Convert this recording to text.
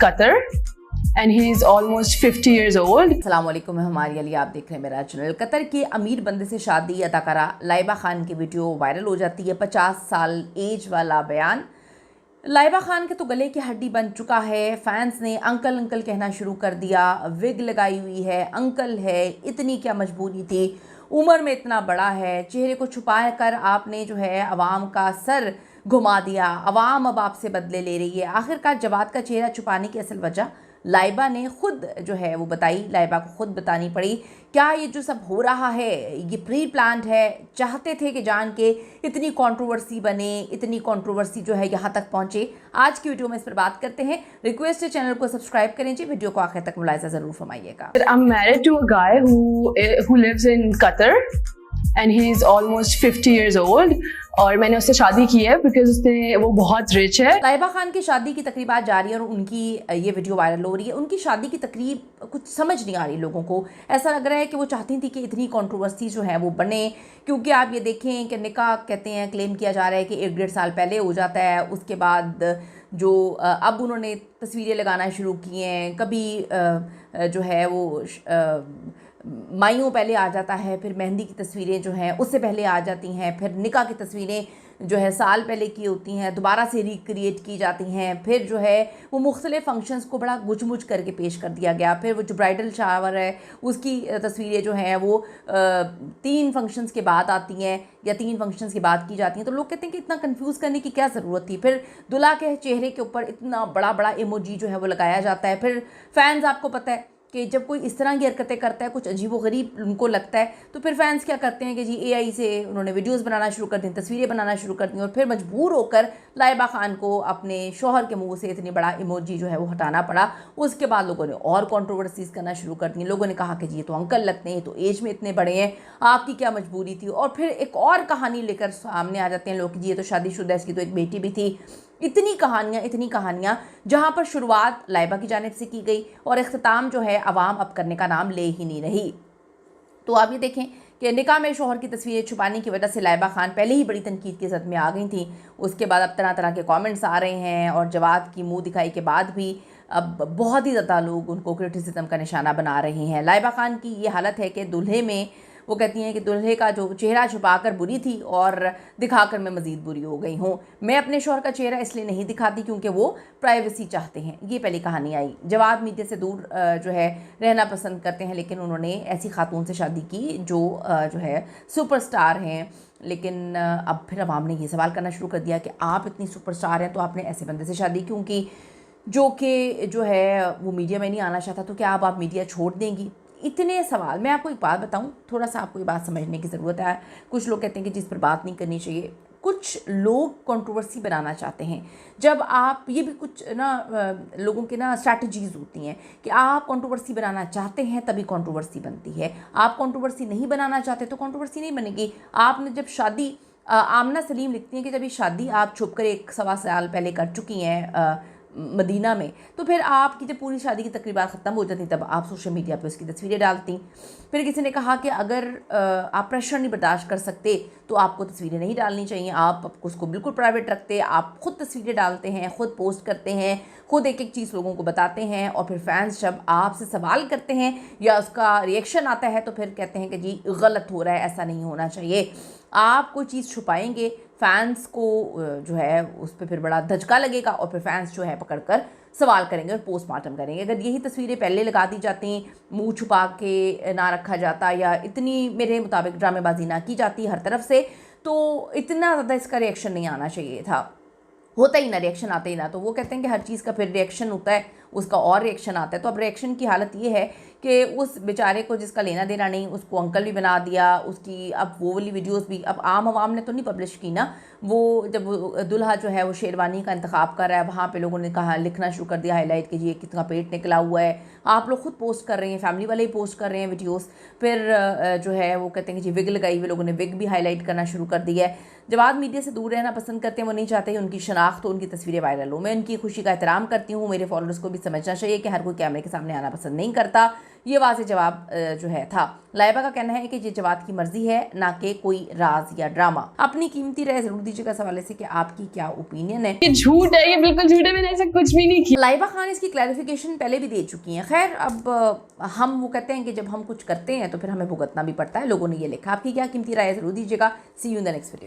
Qatar and he is almost 50 years old. अस्सलाम वालेकुम, मैं हमारी अली, आप देख रहे हैं मेरा चैनल। कतर के अमीर बंदे से शादी, अदाकारा लाइबा खान की वीडियो वायरल हो जाती है। 50 साल एज वाला बयान। लाइबा खान के तो गले की हड्डी बन चुका है। फैंस ने अंकल अंकल कहना शुरू कर दिया। विग लगाई हुई है, अंकल है, इतनी क्या मजबूरी थी, उम्र में इतना बड़ा है, चेहरे को छुपा कर आपने जो है अवाम का सर घुमा दिया। अवाम अब आपसे बदले ले रही है। आखिरकार जवाद का चेहरा छुपाने की असल वजह लाइबा ने खुद जो है वो बताई। लाइबा को खुद बतानी पड़ी। क्या ये जो सब हो रहा है ये प्री प्लान्ड है? चाहते थे कि जान के इतनी कंट्रोवर्सी बने, इतनी कंट्रोवर्सी जो है यहाँ तक पहुँचे? आज की वीडियो में इस पर बात करते हैं। रिक्वेस्ट है चैनल को सब्सक्राइब करें जी, वीडियो को आखिर तक मुलाहिजा ज़रूर फरमाइएगा। I'm married to a guy who lives in Qatar and he is almost 50 years old. और मैंने उससे शादी की है बिकॉज वो बहुत रिच है। लाइबा खान की शादी की तकरीबात जारी है और उनकी ये वीडियो वायरल हो रही है। उनकी शादी की तकरीब कुछ समझ नहीं आ रही लोगों को। ऐसा लग रहा है कि वो चाहती थी कि इतनी कंट्रोवर्सी जो है वो बने, क्योंकि आप ये देखें कि निकाह कहते हैं, क्लेम किया जा रहा है कि 1-1.5 साल पहले हो जाता है। उसके बाद जो अब उन्होंने तस्वीरें लगाना शुरू की हैं, कभी जो है वो माइयों पहले आ जाता है, फिर मेहंदी की तस्वीरें जो हैं उससे पहले आ जाती हैं, फिर निकाह की तस्वीरें जो है साल पहले की होती हैं दोबारा से रिक्रिएट की जाती हैं, फिर जो है वो मुख्तलिफ फंक्शंस को बड़ा गुचमुच करके पेश कर दिया गया। फिर वो जो ब्राइडल शावर है उसकी तस्वीरें जो हैं वो 3 फंक्शंस के बाद आती हैं या 3 फंक्शंस के बाद की जाती हैं। तो लोग कहते हैं कि इतना कंफ्यूज करने की क्या ज़रूरत थी। फिर दुल्हा के चेहरे के ऊपर इतना बड़ा बड़ा इमोजी जो है वो लगाया जाता है। फिर फैंस, आपको पता है कि जब कोई इस तरह की हरकतें करता है, कुछ अजीबोगरीब उनको लगता है, तो फिर फैंस क्या करते हैं कि जी एआई से उन्होंने वीडियोस बनाना शुरू कर दी, तस्वीरें बनाना शुरू कर दी और फिर मजबूर होकर लाइबा खान को अपने शौहर के मुंह से इतनी बड़ा इमोजी जो है वो हटाना पड़ा। उसके बाद लोगों ने और कंट्रोवर्सीज करना शुरू कर दी। लोगों ने कहा कि जी ये तो अंकल लगते हैं, तो एज में इतने बड़े हैं, आपकी क्या मजबूरी थी। और फिर एक और कहानी लेकर सामने आ जाते हैं लोग कि जी ये तो शादीशुदा, इसकी तो एक बेटी भी थी। इतनी कहानियाँ जहाँ पर शुरुआत लाइबा की जानिब से की गई और इख्तिताम जो है अवाम अब करने का नाम ले ही नहीं रही। तो आप ये देखें कि निकाह में शौहर की तस्वीरें छुपाने की वजह से लाइबा खान पहले ही बड़ी तनकीद की ज़द में आ गई थी। उसके बाद अब तरह तरह के कमेंट्स आ रहे हैं और जवाद की मुंह दिखाई के बाद भी अब बहुत ही ज़्यादा लोग उनको क्रिटिसिज्म का निशाना बना रहे हैं। लाइबा खान की ये हालत है कि दूल्हे में वो कहती हैं कि दूल्हे का जो चेहरा छुपाकर बुरी थी और दिखाकर मैं मज़ीद बुरी हो गई हूँ। मैं अपने शौहर का चेहरा इसलिए नहीं दिखाती क्योंकि वो प्राइवेसी चाहते हैं। ये पहली कहानी आई। जवाद मीडिया से दूर जो है रहना पसंद करते हैं, लेकिन उन्होंने ऐसी खातून से शादी की जो है सुपरस्टार हैं। लेकिन अब फिर अवाम ने ये सवाल करना शुरू कर दिया कि आप इतनी सुपरस्टार हैं तो आपने ऐसे बंदे से शादी क्यों की जो कि जो है वो मीडिया में नहीं आना चाहता, तो क्या अब आप मीडिया छोड़ देंगी? इतने सवाल। मैं आपको एक बात बताऊं, थोड़ा सा आपको ये बात समझने की ज़रूरत है। कुछ लोग कहते हैं कि जिस पर बात नहीं करनी चाहिए, कुछ लोग कंट्रोवर्सी बनाना चाहते हैं। जब आप ये भी कुछ ना लोगों की ना स्ट्रैटेजीज़ होती हैं कि आप कंट्रोवर्सी बनाना चाहते हैं तभी कंट्रोवर्सी बनती है, आप कंट्रोवर्सी नहीं बनाना चाहते तो कंट्रोवर्सी नहीं बनेगी। आपने जब शादी आमना सलीम लिखती हैं कि जब ये शादी आप छुप कर 1-1.25 साल पहले कर चुकी हैं मदीना में, तो फिर आपकी जब पूरी शादी की तकरीबात ख़त्म हो जाती तब आप सोशल मीडिया पे उसकी तस्वीरें डालती। फिर किसी ने कहा कि अगर आप प्रेशर नहीं बर्दाश्त कर सकते तो आपको तस्वीरें नहीं डालनी चाहिए, आप उसको बिल्कुल प्राइवेट रखते, आप ख़ुद तस्वीरें डालते हैं, ख़ुद पोस्ट करते हैं, ख़ुद एक एक चीज़ लोगों को बताते हैं और फिर फैंस जब आपसे सवाल करते हैं या उसका रिएक्शन आता है तो फिर कहते हैं कि जी गलत हो रहा है, ऐसा नहीं होना चाहिए। आप कोई चीज़ छुपाएंगे, फैंस को जो है उस पर फिर बड़ा धचका लगेगा और फिर फैंस जो है पकड़कर सवाल करेंगे और पोस्टमार्टम करेंगे। अगर यही तस्वीरें पहले लगा दी जाती, मुंह छुपा के ना रखा जाता या इतनी मेरे मुताबिक ड्रामेबाजी ना की जाती हर तरफ से, तो इतना ज़्यादा इसका रिएक्शन नहीं आना चाहिए था। होता ही ना, रिएक्शन आता ही ना। तो वो कहते हैं कि हर चीज़ का फिर रिएक्शन होता है, उसका और रिएक्शन आता है। तो अब रिएक्शन की हालत ये है कि उस बेचारे को जिसका लेना देना नहीं उसको अंकल भी बना दिया। उसकी अब वो वाली वीडियोस भी अब आम आवाम ने तो नहीं पब्लिश की ना। वो जब दुल्हा जो है वो शेरवानी का इंतखाब कर रहा है, वहाँ पे लोगों ने कहा लिखना शुरू कर दिया हाईलाइट कि ये कितना पेट निकला हुआ है। आप लोग खुद पोस्ट कर रहे हैं, फैमिली वाले ही पोस्ट कर रहे हैं वीडियोस। फिर जो है वो कहते हैं कि जी विग लगाई हुई, लोगों ने विग भी हाईलाइट करना शुरू कर दिया है। जवाद मीडिया से दूर रहना पसंद करते हैं, वो नहीं चाहते कि उनकी शनाख्त हो, उनकी तस्वीरें वायरल हो। मैं उनकी खुशी का एहतराम करती हूँ, मेरे फॉलोअर्स को भी समझना चाहिए कि हर कोई कैमरे के सामने आना पसंद नहीं करता। ये वाज़ेह जवाब जो है था। लाइबा का कहना है कि ये जवाद की मर्जी है, ना कि कोई राज या ड्रामा। अपनी कीमती राय जरूर दीजिएगा इस हवाले से कि आपकी क्या ओपिनियन है। ये झूठ है, ये बिल्कुल झूठ है, मैंने ऐसा कुछ भी नहीं किया। लाइबा खान इसकी क्लैरिफिकेशन पहले भी दे चुकी हैं। खैर अब हम वो कहते हैं कि जब हम कुछ करते हैं तो फिर हमें भुगतना भी पड़ता है। लोगों ने ये लिखा। आपकी क्या कीमती राय जरूर दीजिएगा। See you in the next video.